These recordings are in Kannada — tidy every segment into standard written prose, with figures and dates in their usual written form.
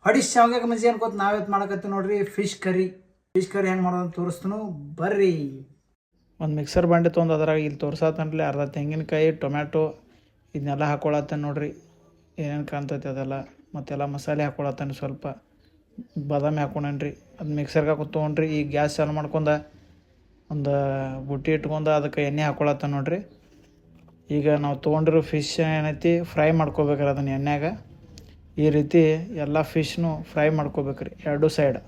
ಹೊಡಿಸ್ ಶಾವ್ಗೆ ಮಜ್ಜಿ ಅನ್ಕೋತ ನಾವೇತ್ ಮಾಡಕತ್ತೀವಿ ನೋಡ್ರಿ ಫಿಶ್ ಕರಿ ಹೆಂಗೆ ಮಾಡೋದು ತೋರಿಸ್ತೀನು ಬರ್ರಿ. ಒಂದು ಮಿಕ್ಸರ್ ಬಾಂಡೆ ತೊಗೊಂಡು ಅದ್ರಾಗ ಇಲ್ಲಿ ತೋರ್ಸತ್ತನ್ರಿ ಅರ್ಧ ತೆಂಗಿನಕಾಯಿ ಟೊಮ್ಯಾಟೊ ಇದನ್ನೆಲ್ಲ ಹಾಕೊಳತ್ತೇನೆ ನೋಡ್ರಿ. ಏನೇನು ಕಾಣ್ತೈತೆ ಅದೆಲ್ಲ ಮತ್ತೆಲ್ಲ ಮಸಾಲೆ ಹಾಕೊಳತ್ತೇನೆ, ಸ್ವಲ್ಪ ಬಾದಾಮಿ ಹಾಕೊಂಡೇನ್ರಿ. ಅದು ಮಿಕ್ಸರ್ಗೆ ಹಾಕಿ ತೊಗೊಂಡ್ರಿ. ಈಗ ಗ್ಯಾಸ್ ಚಾಲು ಮಾಡ್ಕೊಂಡ ಒಂದು ಬುಟ್ಟಿ ಇಟ್ಕೊಂಡು ಅದಕ್ಕೆ ಎಣ್ಣೆ ಹಾಕೊಳತ್ತ ನೋಡ್ರಿ. ಈಗ ನಾವು ತೊಗೊಂಡಿರೋ ಫಿಶ್ ಏನೈತಿ ಫ್ರೈ ಮಾಡ್ಕೋಬೇಕ್ರಿ ಅದನ್ನು ಎಣ್ಣೆಗ. ಈ ರೀತಿ ಎಲ್ಲ ಫಿಶ್ನು ಫ್ರೈ ಮಾಡ್ಕೋಬೇಕ್ರಿ ಎರಡೂ ಸೈಡ್.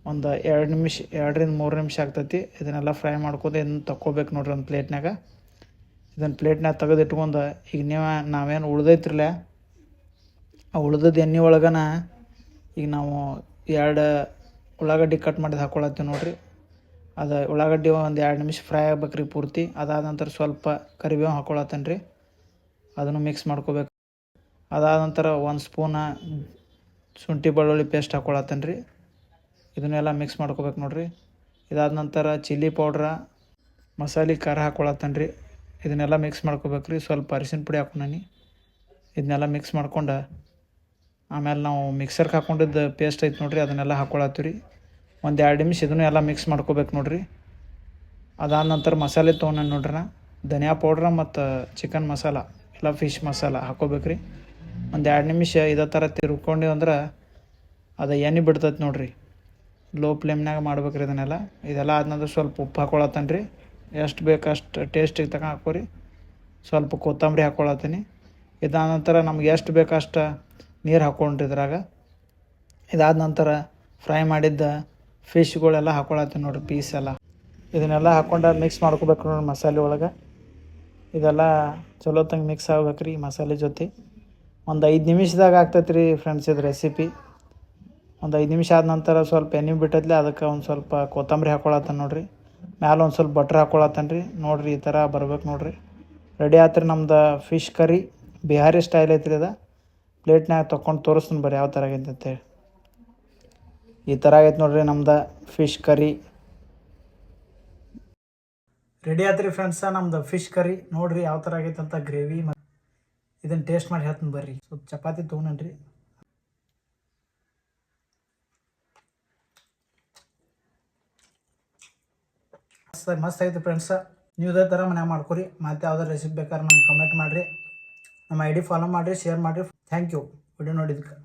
ಒಂದು 2 ನಿಮಿಷ 2ರಿಂದ 3 ನಿಮಿಷ ಆಗ್ತೈತಿ. ಇದನ್ನೆಲ್ಲ ಫ್ರೈ ಮಾಡ್ಕೋದು ಇದನ್ನು ತಕ್ಕೋಬೇಕು ನೋಡ್ರಿ ಒಂದು ಪ್ಲೇಟ್ನಾಗ. ಇದನ್ನು ಪ್ಲೇಟ್ನಾಗ ತೆಗೆದು ಇಟ್ಕೊಂಡು ಈಗ ನಾವೇನು ಉಳ್ದೈತ್ರಲ್ಲ ಆ ಉಳ್ದದ್ದು ಎಣ್ಣೆ ಒಳಗನ ಈಗ ನಾವು 2 ಉಳ್ಳಾಗಡ್ಡಿ ಕಟ್ ಮಾಡಿದ್ದು ಹಾಕ್ಕೊಳತ್ತೀವಿ ನೋಡ್ರಿ. ಅದು ಉಳ್ಳಾಗಡ್ಡಿ ಒಂದು 2 ನಿಮಿಷ ಫ್ರೈ ಆಗ್ಬೇಕ್ರಿ ಪೂರ್ತಿ. ಅದಾದ ನಂತರ ಸ್ವಲ್ಪ ಕರಿಬೇವು ಹಾಕ್ಕೊಳತ್ತೇನೆ ರೀ, ಅದನ್ನು ಮಿಕ್ಸ್ ಮಾಡ್ಕೋಬೇಕು. ಅದಾದ ನಂತರ 1 ಸ್ಪೂನ ಶುಂಠಿ ಬೆಳ್ಳುಳ್ಳಿ ಪೇಸ್ಟ್ ಹಾಕ್ಕೊಳತ್ತೇನೆ ರೀ. ಇದನ್ನೆಲ್ಲ ಮಿಕ್ಸ್ ಮಾಡ್ಕೋಬೇಕು ನೋಡ್ರಿ. ಇದಾದ ನಂತರ ಚಿಲ್ಲಿ ಪೌಡ್ರ ಮಸಾಲೆ ಖಾರ ಹಾಕ್ಕೊಳತ್ತೇನೆ ರೀ. ಇದನ್ನೆಲ್ಲ ಮಿಕ್ಸ್ ಮಾಡ್ಕೋಬೇಕು ರೀ. ಸ್ವಲ್ಪ ಅರಿಶಿನ ಪುಡಿ ಹಾಕೊಂಡೀನಿ. ಇದನ್ನೆಲ್ಲ ಮಿಕ್ಸ್ ಮಾಡ್ಕೊಂಡು ಆಮೇಲೆ ನಾವು ಮಿಕ್ಸರ್ಗೆ ಹಾಕ್ಕೊಂಡಿದ್ದು ಪೇಸ್ಟ್ ಐತೆ ನೋಡ್ರಿ, ಅದನ್ನೆಲ್ಲ ಹಾಕ್ಕೊಳತ್ತೀವಿ ರೀ. ಒಂದು 2 ನಿಮಿಷ ಇದನ್ನು ಎಲ್ಲ ಮಿಕ್ಸ್ ಮಾಡ್ಕೋಬೇಕು ನೋಡ್ರಿ. ಅದಾದ ನಂತರ ಮಸಾಲೆ ತೊಗೊಂಡು ನೋಡ್ರಿ, ಧನಿಯಾ ಪೌಡ್ರ ಮತ್ತು ಚಿಕನ್ ಮಸಾಲ ಇಲ್ಲ ಫಿಶ್ ಮಸಾಲ ಹಾಕ್ಕೋಬೇಕು ರೀ. ಒಂದು 2 ನಿಮಿಷ ಇದೇ ಥರ ತಿರ್ಕೊಂಡಿ ಅಂದ್ರೆ ಅದು ಎಣ್ಣೆ ಬಿಡ್ತೈತೆ ನೋಡ್ರಿ. ಲೋ ಫ್ಲೇಮ್ನಾಗ ಮಾಡ್ಬೇಕ್ರಿ ಇದನ್ನೆಲ್ಲ. ಇದೆಲ್ಲ ಆದ್ನಂದ್ರೆ ಸ್ವಲ್ಪ ಉಪ್ಪು ಹಾಕ್ಕೊಳತ್ತೇನೆ ರೀ. ಎಷ್ಟು ಬೇಕು ಅಷ್ಟು ಟೇಸ್ಟಿಗೆ ತಗೊಂಡು ಹಾಕೋರಿ. ಸ್ವಲ್ಪ ಕೊತ್ತಂಬರಿ ಹಾಕ್ಕೊಳತ್ತೀನಿ. ಇದಾದ ನಂತರ ನಮ್ಗೆ ಎಷ್ಟು ಬೇಕು ಅಷ್ಟು ನೀರು ಹಾಕ್ಕೊಂಡ್ರಿ ಇದ್ರಾಗ. ಇದಾದ ನಂತರ ಫ್ರೈ ಮಾಡಿದ್ದ ಫಿಶ್ಗಳೆಲ್ಲ ಹಾಕ್ಕೊಳತ್ತೀನಿ ನೋಡ್ರಿ, ಪೀಸ್ ಎಲ್ಲ. ಇದನ್ನೆಲ್ಲ ಹಾಕ್ಕೊಂಡು ಮಿಕ್ಸ್ ಮಾಡ್ಕೋಬೇಕು ನೋಡ್ರಿ ಮಸಾಲೆ ಒಳಗೆ. ಇದೆಲ್ಲ ಚಲೋ ತಂಗೆ ಮಿಕ್ಸ್ ಆಗ್ಬೇಕು ರೀ ಮಸಾಲೆ ಜೊತೆ. ಒಂದು 5 ನಿಮಿಷದಾಗ ಆಗ್ತೈತೆ ರೀ ಫ್ರೆಂಡ್ಸ್ ಇದು ರೆಸಿಪಿ. ಒಂದು 5 ನಿಮಿಷ ಆದ ನಂತರ ಸ್ವಲ್ಪ ಎಣ್ಣೆ ಬಿಟ್ಟೈತ್ಲೆ ಅದಕ್ಕೆ ಒಂದು ಸ್ವಲ್ಪ ಕೊತ್ತಂಬರಿ ಹಾಕ್ಕೊಳತ್ತೇನೆ ನೋಡ್ರಿ. ಮ್ಯಾಲೆ ಒಂದು ಸ್ವಲ್ಪ ಬಟ್ರ್ ಹಾಕ್ಕೊಳತ್ತೇನೆ ರೀ. ನೋಡಿರಿ ಈ ಥರ ಬರ್ಬೇಕು ನೋಡ್ರಿ. ರೆಡಿ ಆತ್ರಿ ನಮ್ದು ಫಿಶ್ ಕರಿ. ಬಿಹಾರಿ ಸ್ಟೈಲ್ ಐತ್ರಿ ಅದು. ಪ್ಲೇಟ್ನಾಗ ತೊಗೊಂಡು ತೋರಿಸ್ತೀನಿ ಬರ್ರಿ ಯಾವ ಥರ ಆಗೈತೆ ಅಂತೇಳಿ. ಈ ಥರ ಆಗೈತೆ ನೋಡ್ರಿ ನಮ್ದು ಫಿಶ್ ಕರಿ. ರೆಡಿ ಆತ್ರಿ ಫ್ರೆಂಡ್ಸ ನಮ್ದು ಫಿಶ್ ಕರಿ. ನೋಡಿರಿ ಯಾವ ಥರ ಆಗೈತೆ ಅಂತ ಗ್ರೇವಿ. ಇದನ್ನು ಟೇಸ್ಟ್ ಮಾಡಿ ಹೇಳ್ತೀನಿ ಬರ್ರಿ. ಸ್ವಲ್ಪ ಚಪಾತಿ ತೊಗೊಂಡ್ರಿ. ಮಸ್ತ್ ಐತೆ ಫ್ರೆಂಡ್ಸ. ನೀವು ಇದೇ ಥರ ಮನ್ಯಾಗ ಮಾಡ್ಕೊರಿ. ಮತ್ತೆ ಯಾವ್ದಾರು ರೆಸಿಪಿ ಬೇಕಾದ್ರೆ ನಮ್ಗೆ ಕಮೆಂಟ್ ಮಾಡಿರಿ. ನಮ್ಮ ID ಫಾಲೋ ಮಾಡಿರಿ, ಶೇರ್ ಮಾಡಿರಿ. ಥ್ಯಾಂಕ್ ಯು ವಿಡಿಯೋ ನೋಡಿದ್ದಕ್ಕೆ.